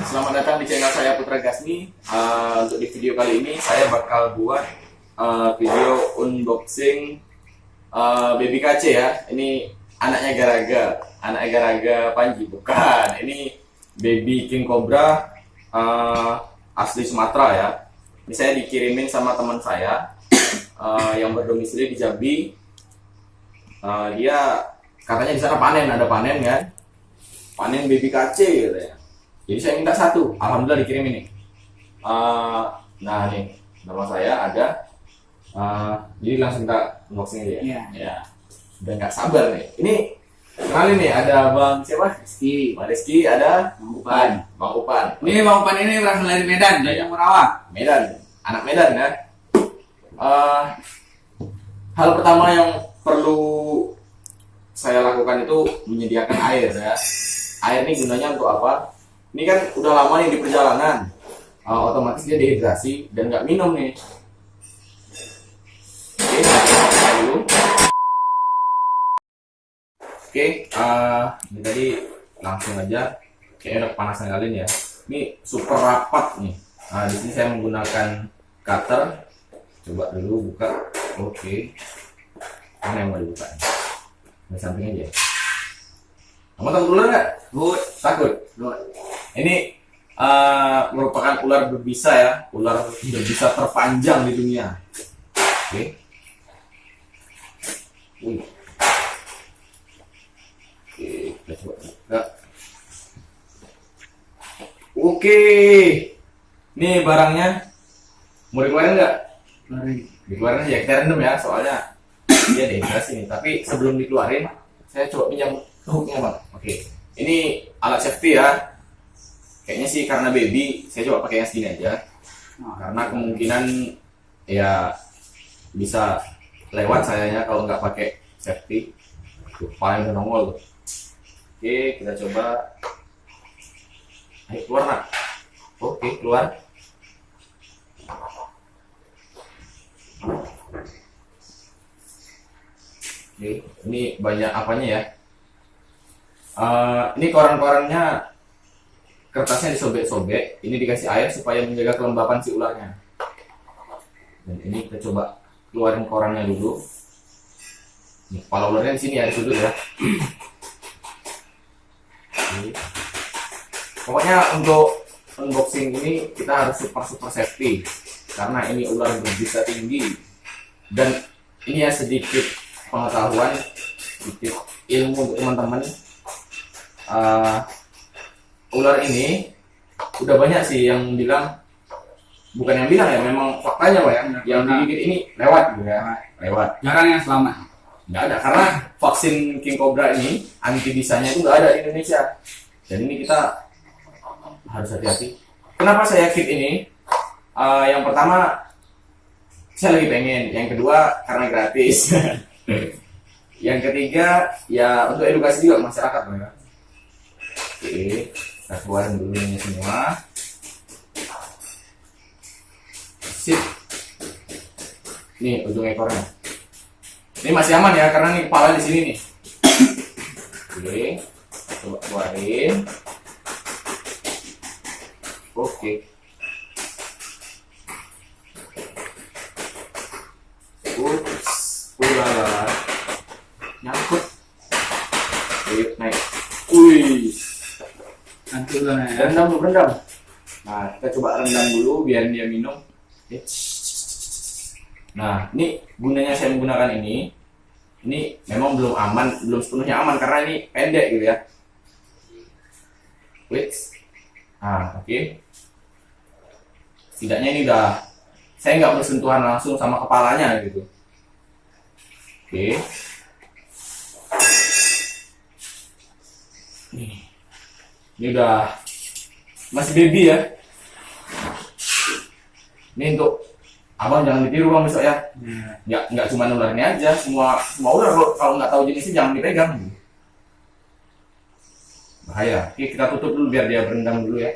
Selamat datang di channel saya Putra Gasmi. Untuk di video kali ini saya bakal buat video unboxing baby KC ya. Ini anaknya Garaga Panji, bukan. Ini baby King Cobra asli Sumatera ya. Ini saya dikirimin sama teman saya yang berdomisili di Jambi. Dia katanya di sana ada panen kan, panen baby KC gitu ya. Jadi saya minta satu, alhamdulillah dikirim ini. Nah nih nama saya ada, jadi langsung kita unboxing aja ya. Ya, udah nggak sabar nih. Ini kenalin nih, ada Bang siapa? Bang Rizky, ada Bang Upan. Ini Bang Upan ini berasal dari Medan, dari Murawa. Medan, anak Medan kan. Hal pertama yang perlu saya lakukan itu menyediakan air ya. Air ini gunanya untuk apa? Ini kan udah lama nih di perjalanan, otomatis dia dehidrasi dan nggak minum nih. Oke, kita dulu. Oke, ini tadi langsung aja. Kayaknya udah kepanasan kalian ya. Ini super rapat nih. Di sini saya menggunakan cutter. Coba dulu buka. Oke, mana yang mau dibuka? Di samping aja. Kamu takut ular nggak? Takut. Ini merupakan ular berbisa ya, ular berbisa terpanjang di dunia. Oke. Oke, kita coba buka. Oke. Ini barangnya mau dikeluarin nggak? Dikeluarin aja, kita random ya, soalnya dia dehidrasi nih. Tapi sebelum dikeluarin, saya coba pinjam hooknya bang. Oke. Ini alat safety ya. Kayaknya sih karena baby, saya coba pakai yang segini aja. Karena kemungkinan ya bisa lewat sayanya kalau nggak pakai safety. Tuh, paling udah nongol tuh. Oke, kita coba. Ayo keluar nak. Oke, keluar. Oke, ini banyak apanya ya. Ini koran-korannya, kertasnya disobek-sobek. Ini dikasih air supaya menjaga kelembapan si ularnya. Dan ini kita coba keluarin korannya dulu. Nih, kepala ularnya di sini ya, di sudut ya. Oke. Pokoknya untuk unboxing ini kita harus super safety karena ini ular berbisa tinggi. Dan ini ya sedikit pengetahuan, sedikit ilmu untuk teman-teman. Ular ini udah banyak sih yang bilang, bukan yang bilang ya, memang faktanya Pak ya, yang digigit ini lewat gitu ya, lewat. Jarang yang selamat. Nggak ada, karena vaksin King Cobra ini anti bisanya itu nggak ada di Indonesia. Dan ini kita harus hati-hati. Kenapa saya keep ini? Yang pertama saya lagi pengen, yang kedua karena gratis. Yang ketiga ya untuk edukasi juga masyarakat Pak ya. Oke, kita keluarin dulu ini semua. Sip. Nih ujung ekornya. Ini masih aman ya karena nih kepala di sini nih. Oke, coba keluarin. Oke. Ups, ulala. Nyangkut. Ayo naik. Wih. Nanti ularnya. Rendam. Nah, kita coba rendam dulu biar dia minum. Nah, ini gunanya saya menggunakan ini. Ini memang belum aman, belum sepenuhnya aman karena ini pendek gitu ya. Wait. Oke. Setidaknya ini udah, saya nggak bersentuhan langsung sama kepalanya gitu. Oke. Ini udah masih baby ya. Ini untuk abang jangan ditiru bang besok ya. Nggak cuma ularnya aja, semua ular kalau nggak tahu jenisnya jangan dipegang. Bahaya. Oke, kita tutup dulu biar dia berendam dulu ya.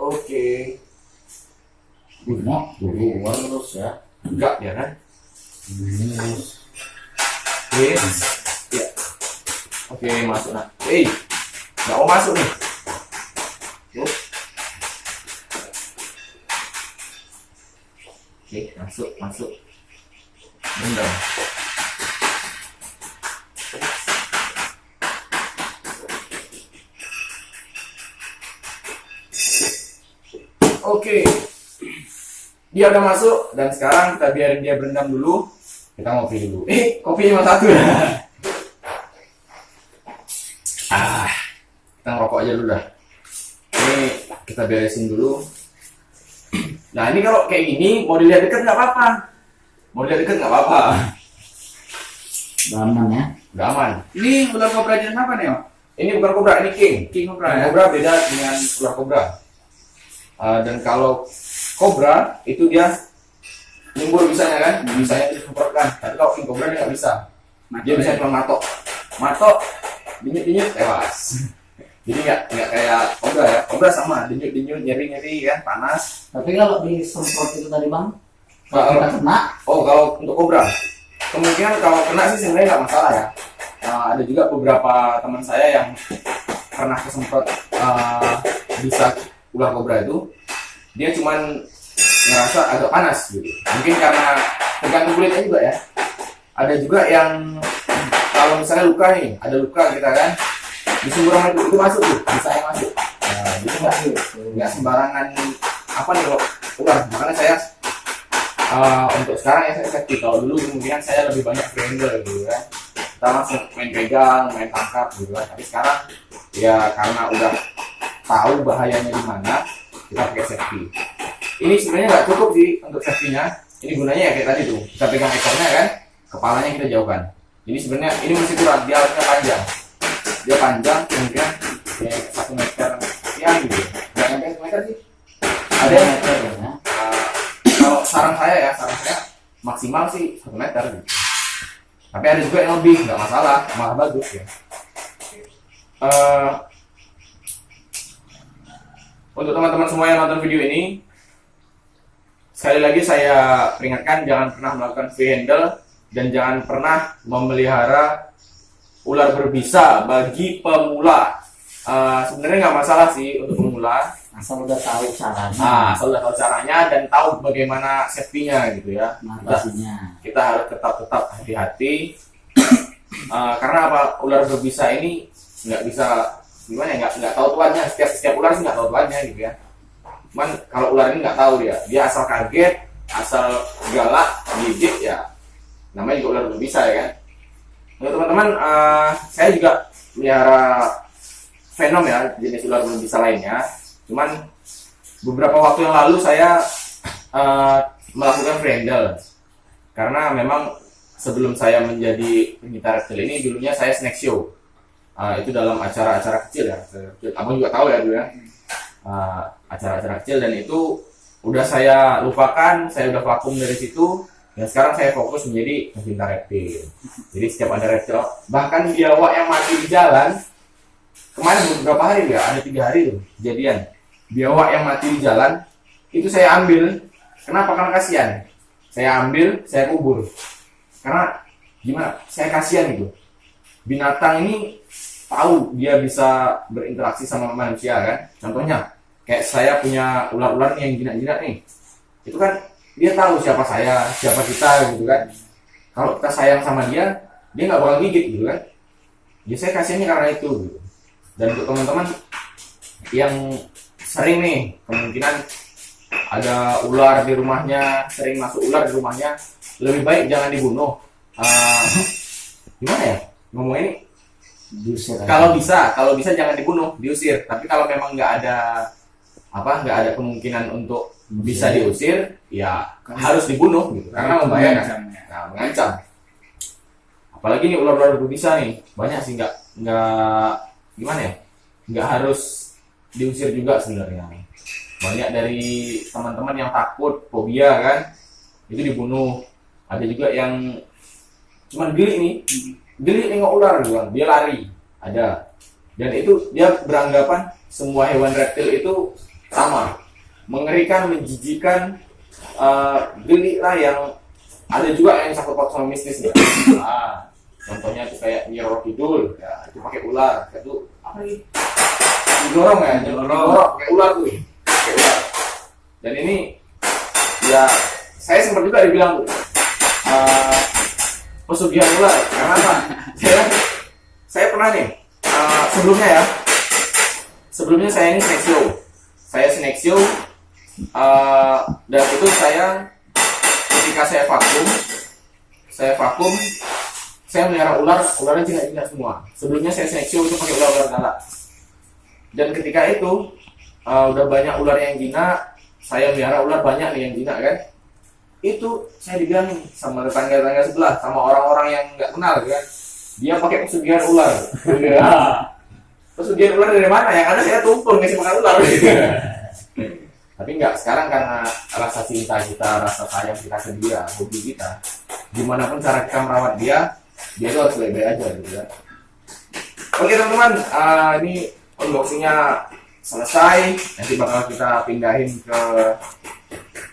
Oke. Keluar terus ya. Enggak ya kan? Oke. Ya. Oke, masuk nak. Nggak mau masuk nih. Tuh. Oke, masuk. Rendam. Oke, dia udah masuk dan sekarang kita biarin dia berendam dulu. Kita ngopi dulu. Kopi cuma satu ya. Kita ngerokok aja dulu dah. Ini kita beresin dulu. Nah ini kalau kayak gini mau dilihat deket nggak apa-apa. Udah aman ya. Udah aman. Ini ular kobra jenis apa nih, Om? Ini bukan kobra, ini king. King kobra ya? Kobra beda dengan ular kobra. Dan kalau kobra itu dia nyembur bisanya kan, bisanya disemprotkan. Tapi kalau king kobra dia nggak bisa. Dia bisa cuma matok, dinyut tewas. Jadi nggak kayak kobra ya. Kobra sama, dinyut nyeri kan, panas. Tapi kalau disemprot itu tadi bang, Kalau kalau kita kena, kalau untuk kobra, kemungkinan kalau kena sih sebenarnya nggak masalah ya. Ada juga beberapa teman saya yang pernah kesemprot bisa ular kobra itu, dia cuman ngerasa agak panas gitu. Mungkin karena tergantung kulitnya juga ya. Ada juga yang kalau misalnya luka nih, ada luka kita kan, di semburan itu masuk tuh, bisa yang masuk. Nah, jadi nggak sembarangan apa nih kalau ular. Makanya saya untuk sekarang ya saya safety. Kalau dulu kemungkinan saya lebih banyak freehandle gitu kan. Kita langsung main pegang, main tangkap gitu kan. Tapi sekarang ya karena udah tahu bahayanya di mana, kita pakai safety. Ini sebenarnya nggak cukup sih untuk safety-nya. Ini gunanya ya kayak tadi tuh, kita pegang ekornya kan, kepalanya kita jauhkan. Jadi sebenarnya ini masih kurang, dia harusnya panjang. Dia panjang, kemudian ya 1 meter ya gitu. Nggak sampai 1 meter sih. Ada yang meter ya. Kalau saran saya maksimal sih 1 meter gitu. Tapi ada juga yang lebih, nggak masalah, malah bagus ya. Untuk teman-teman semua yang nonton video ini, sekali lagi saya peringatkan jangan pernah melakukan free handle dan jangan pernah memelihara ular berbisa bagi pemula. Sebenarnya nggak masalah sih untuk pemula, asal udah tahu caranya, asal udah tahu caranya dan tahu bagaimana safety-nya gitu ya. Kita harus tetap hati-hati. Karena apa, ular berbisa ini nggak bisa gimana ya, nggak tahu tuannya. Setiap ular sih nggak tahu tuannya gitu ya. Cuman kalau ular ini nggak tahu dia asal kaget, asal galak, gigit ya namanya juga ular berbisa ya kan. Untuk teman-teman, saya juga melihara venom ya, jenis ular berbisa lainnya. Cuman beberapa waktu yang lalu saya melakukan free handle karena memang sebelum saya menjadi pencinta reptil ini, dulunya saya snack show. Itu dalam acara-acara kecil ya. Abang juga tahu ya dulu ya. Acara-acara kecil, dan itu udah saya lupakan, saya udah vakum dari situ. Dan sekarang saya fokus menjadi pencinta reptil. Jadi setiap ada reptil, bahkan biawak yang mati di jalan, kemarin beberapa hari ya, ada 3 hari tuh kejadian. Biawak yang mati di jalan, itu saya ambil. Kenapa? Karena kasihan. Saya ambil, saya kubur. Karena gimana? Saya kasihan gitu. Binatang ini tahu dia bisa berinteraksi sama manusia kan. Contohnya, kayak saya punya ular-ular yang jinak-jinak nih. Itu kan dia tahu siapa saya, siapa kita gitu kan. Kalau kita sayang sama dia nggak bakal gigit gitu kan. Jadi saya kasihannya karena itu gitu. Dan untuk teman-teman yang sering nih kemungkinan ada ular di rumahnya, sering masuk ular di rumahnya, lebih baik jangan dibunuh. Gimana ya ngomong ini? Diusir Kalau bisa jangan dibunuh, diusir. Tapi kalau memang nggak ada kemungkinan untuk bisa diusir, ya harus dibunuh gitu. Karena membahayakan, mengancam. Apalagi nih ular-ular berbisa nih, banyak sih nggak gimana ya? Nggak harus diusir juga sebenarnya. Banyak dari teman-teman yang takut, fobia kan, itu dibunuh. Ada juga yang cuman geli nengok ular gitu, dia lari, ada. Dan itu dia beranggapan semua hewan reptil itu sama, mengerikan, menjijikan, geli lah. Yang ada juga yang sangkut paut sama mistis ya. Contohnya itu kayak Nyi Roro Kidul, ya, itu pakai ular, itu apa nih? Didorong ya, Didorong. kayak ular tuh. Kayak ular. Dan ini ya saya sempat juga dibilang pesugihan ular. Karena apa? saya pernah nih sebelumnya saya ini snack show. Saya snack show dan itu ketika saya vakum saya melihara ularnya jinak-jinak semua. Sebelumnya saya snack show itu pakai ular galak. Dan ketika itu udah banyak ular yang jinak, saya melihara ular banyak nih yang jinak kan. Itu saya dibilang sama tetangga-tetangga sebelah, sama orang-orang yang nggak kenal kan, dia pakai pesugihan ular. Pesugihan ular dari mana? Yang ada saya tumpul ngasih makan ular. Tapi enggak, sekarang karena rasa cinta kita, rasa sayang kita ke dia, hobi kita, gimana pun cara kita merawat dia itu harus baik-baik aja gitu ya. Oke teman-teman, ini unboxingnya selesai. Nanti bakal kita pindahin ke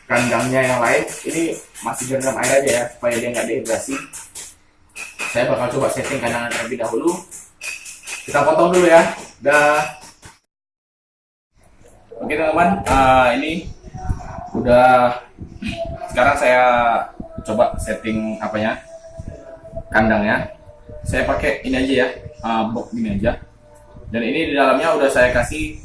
kandangnya yang lain. Ini masih direndam air aja ya, supaya dia nggak dehidrasi. Saya bakal coba setting kandang terlebih dahulu. Kita potong dulu ya. Dah. Oke teman-teman, ini udah. Sekarang saya coba setting kandangnya. Saya pakai ini aja ya, box gini aja. Dan ini di dalamnya udah saya kasih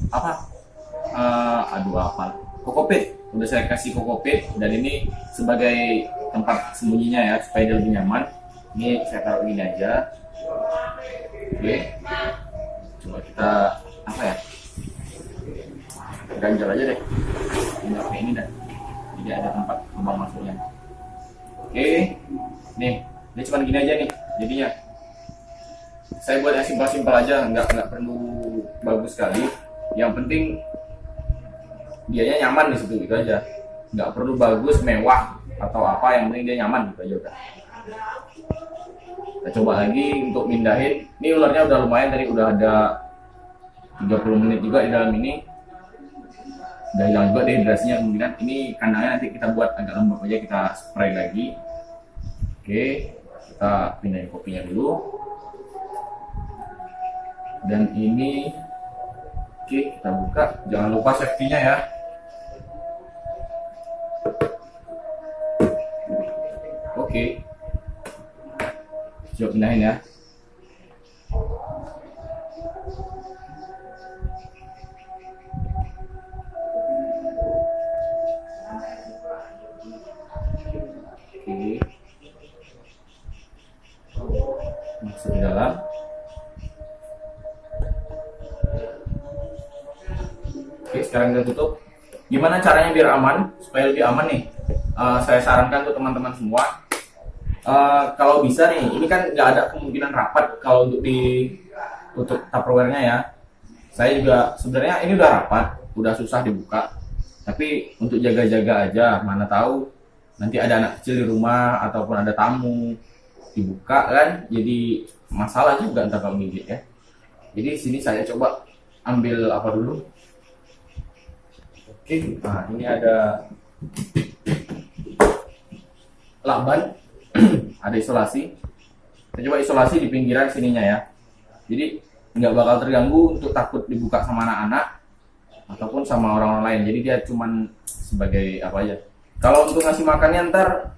kokopit. Udah saya kasih kokopit, dan ini sebagai tempat sembunyinya ya, supaya dia lebih nyaman. Ini saya taruh gini aja. Oke, coba kita ganjal aja deh. Ini pakai ini dah, jadi ada tempat lubang masuknya. Oke, nih ini cuma gini aja nih jadinya. Saya buat yang simpel-simpel aja, nggak perlu bagus sekali. Yang penting dianya nyaman di situ gitu aja. Nggak perlu bagus, mewah atau apa, yang penting dia nyaman gitu aja udah. Kita coba lagi untuk mindahin. Ini ularnya udah lumayan, tadi udah ada 30 menit juga di dalam ini. Udah hilang juga dehidrasinya kemungkinan. Ini kandangnya nanti kita buat agak lembab aja, kita spray lagi. Oke, kita pindahin kopinya dulu. Dan ini oke, kita buka. Jangan lupa safety-nya ya. Oke, coba pindahin ya. Oke, masuk ke dalam. Oke, sekarang kita tutup. Gimana caranya biar aman, supaya lebih aman nih? Saya sarankan untuk teman-teman semua, kalau bisa nih, ini kan nggak ada kemungkinan rapat kalau untuk Tupperware-nya ya. Saya juga sebenarnya ini udah rapat, udah susah dibuka. Tapi untuk jaga-jaga aja, mana tahu nanti ada anak kecil di rumah ataupun ada tamu, dibuka kan, jadi masalah juga entar kalau gigit ya. Jadi sini saya coba ambil apa dulu. Oke, nah ini ada lakban, ada isolasi. Kita coba isolasi di pinggiran sininya ya. Jadi nggak bakal terganggu untuk takut dibuka sama anak-anak ataupun sama orang-orang lain. Jadi dia cuman sebagai apa aja. Kalau untuk ngasih makannya ntar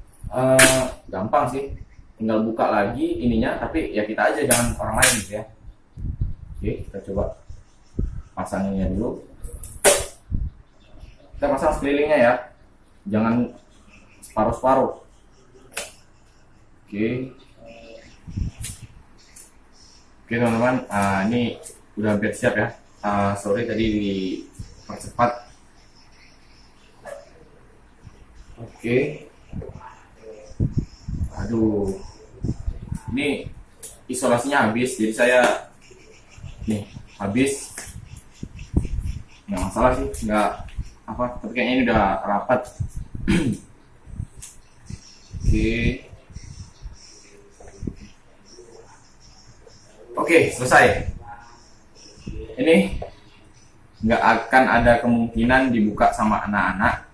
gampang sih, tinggal buka lagi ininya. Tapi ya kita aja, jangan orang lain gitu ya. Oke, kita coba pasanginnya dulu. Kita pasang sekelilingnya ya, jangan separuh-separuh. Oke, teman-teman, ini udah hampir siap ya. Sorry tadi dipercepat. Oke, aduh, ini isolasinya habis, jadi saya nih habis. Nggak masalah sih, nggak apa, tapi kayaknya ini udah rapat. Oke, selesai. Ini nggak akan ada kemungkinan dibuka sama anak-anak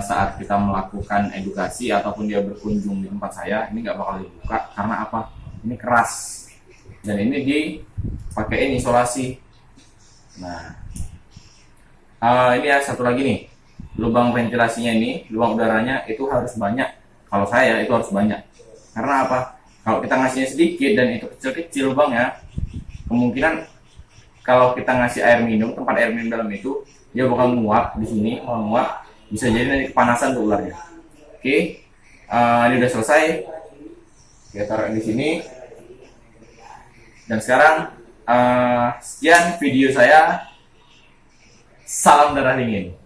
saat kita melakukan edukasi ataupun dia berkunjung di tempat saya. Ini nggak bakal dibuka karena apa? Ini keras dan ini dipakein isolasi. Nah, ini ya satu lagi nih, lubang ventilasinya ini, lubang udaranya itu harus banyak. Kalau saya itu harus banyak. Karena apa? Kalau kita ngasihnya sedikit dan itu kecil-kecil lubangnya, kemungkinan kalau kita ngasih air minum, tempat air minum dalam itu, dia bakal nguap di sini, bakal nguap, bisa jadi nanti kepanasan tuh ularnya. Oke, ini udah selesai. Kita taruh di sini. Dan sekarang sekian video saya. Salam darah dingin.